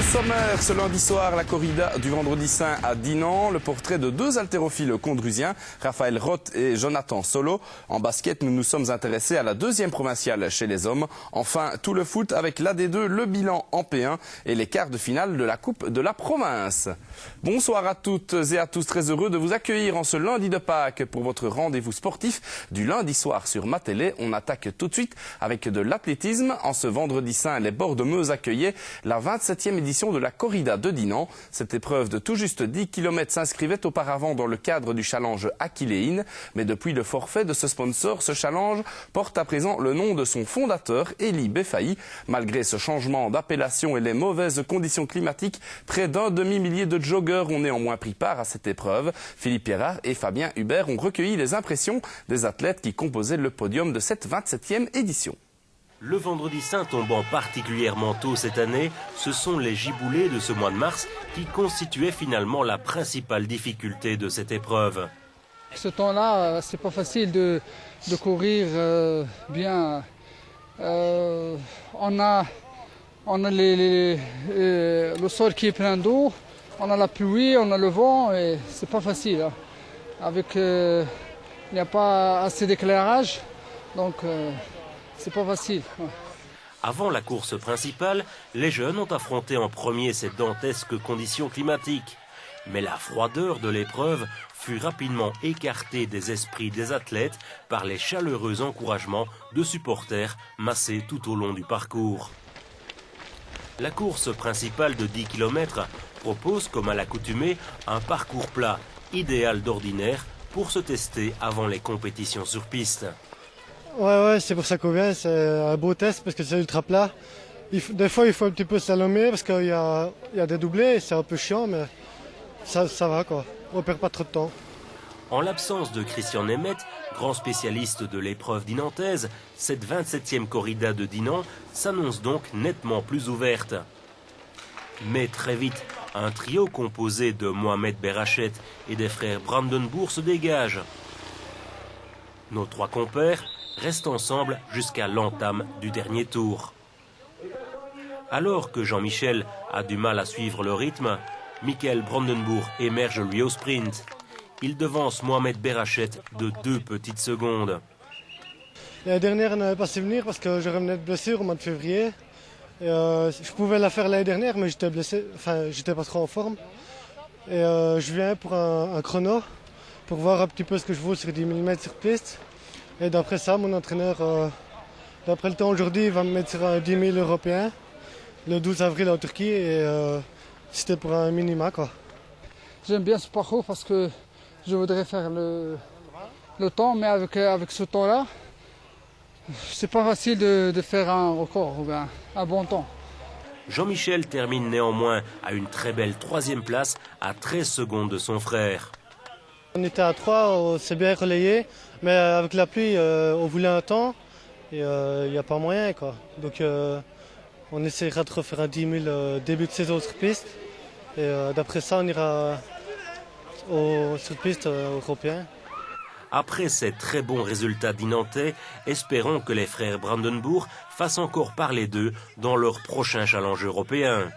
sommaire, ce lundi soir, la corrida du Vendredi Saint à Dinan. Le portrait de deux haltérophiles condrusiens, Raphaël Roth et Jonathan Solo. En basket, nous nous sommes intéressés à la deuxième provinciale chez les hommes. Enfin, tout le foot avec l'AD2, le bilan en P1 et les quarts de finale de la Coupe de la Province. Bonsoir à toutes et à tous, très heureux de vous accueillir en ce lundi de Pâques pour votre rendez-vous sportif du lundi soir sur ma télé. On attaque tout de suite avec de l'athlétisme. En ce Vendredi Saint, les Bords de Meuse accueillaient la 27e édition de la corrida de Dinan. Cette épreuve de tout juste 10 km s'inscrivait auparavant dans le cadre du challenge Aquiléine. Mais depuis le forfait de ce sponsor, ce challenge porte à présent le nom de son fondateur, Élie Béfaï. Malgré ce changement d'appellation et les mauvaises conditions climatiques, près d'un demi-millier de joggeurs ont néanmoins pris part à cette épreuve. Philippe Pierrat et Fabien Hubert ont recueilli les impressions des athlètes qui composaient le podium de cette 27e édition. Le Vendredi Saint tombant particulièrement tôt cette année, ce sont les giboulées de ce mois de mars qui constituaient finalement la principale difficulté de cette épreuve. Ce temps-là, c'est pas facile de courir bien. On a le sol qui est plein d'eau, on a la pluie, on a le vent et c'est pas facile. Hein. Il n'y a pas assez d'éclairage, donc c'est pas facile. Ouais. Avant la course principale, les jeunes ont affronté en premier ces dantesques conditions climatiques. Mais la froideur de l'épreuve fut rapidement écartée des esprits des athlètes par les chaleureux encouragements de supporters massés tout au long du parcours. La course principale de 10 km propose, comme à l'accoutumée, un parcours plat, idéal d'ordinaire pour se tester avant les compétitions sur piste. Ouais, c'est pour ça qu'on vient, c'est un beau test parce que c'est ultra plat. Des fois, il faut un petit peu slalomer parce qu'il y a des doublés, c'est un peu chiant, mais ça va quoi, on perd pas trop de temps. En l'absence de Christian Nemeth, grand spécialiste de l'épreuve dinantaise, cette 27e corrida de Dinan s'annonce donc nettement plus ouverte. Mais très vite, un trio composé de Mohamed Berachet et des frères Brandenburg se dégage. Nos trois compères restent ensemble jusqu'à l'entame du dernier tour. Alors que Jean-Michel a du mal à suivre le rythme, Michael Brandenburg émerge lui au sprint. Il devance Mohamed Berachet de 2 petites secondes. L'année dernière, on n'avait pas su venir parce que je revenais de blessure au mois de février. Et, je pouvais la faire l'année dernière, mais j'étais blessé, enfin j'étais pas trop en forme. Et je viens pour un chrono, pour voir un petit peu ce que je vaux sur 10 mm sur piste. Et d'après ça, mon entraîneur, d'après le temps aujourd'hui, il va me mettre sur un 10 000 européen, le 12 avril en Turquie, et c'était pour un minima quoi. J'aime bien ce parcours parce que je voudrais faire le temps, mais avec ce temps-là, c'est pas facile de faire un record ou bien un bon temps. Jean-Michel termine néanmoins à une très belle 3e place à 13 secondes de son frère. On était à 3, on s'est bien relayé, mais avec la pluie, on voulait un temps et il n'y a pas moyen quoi. Donc on essaiera de refaire un 10 000 début de saison sur piste et d'après ça on ira sur piste européen. Après ces très bons résultats dinantais, espérons que les frères Brandenburg fassent encore parler d'eux dans leur prochain challenge européen.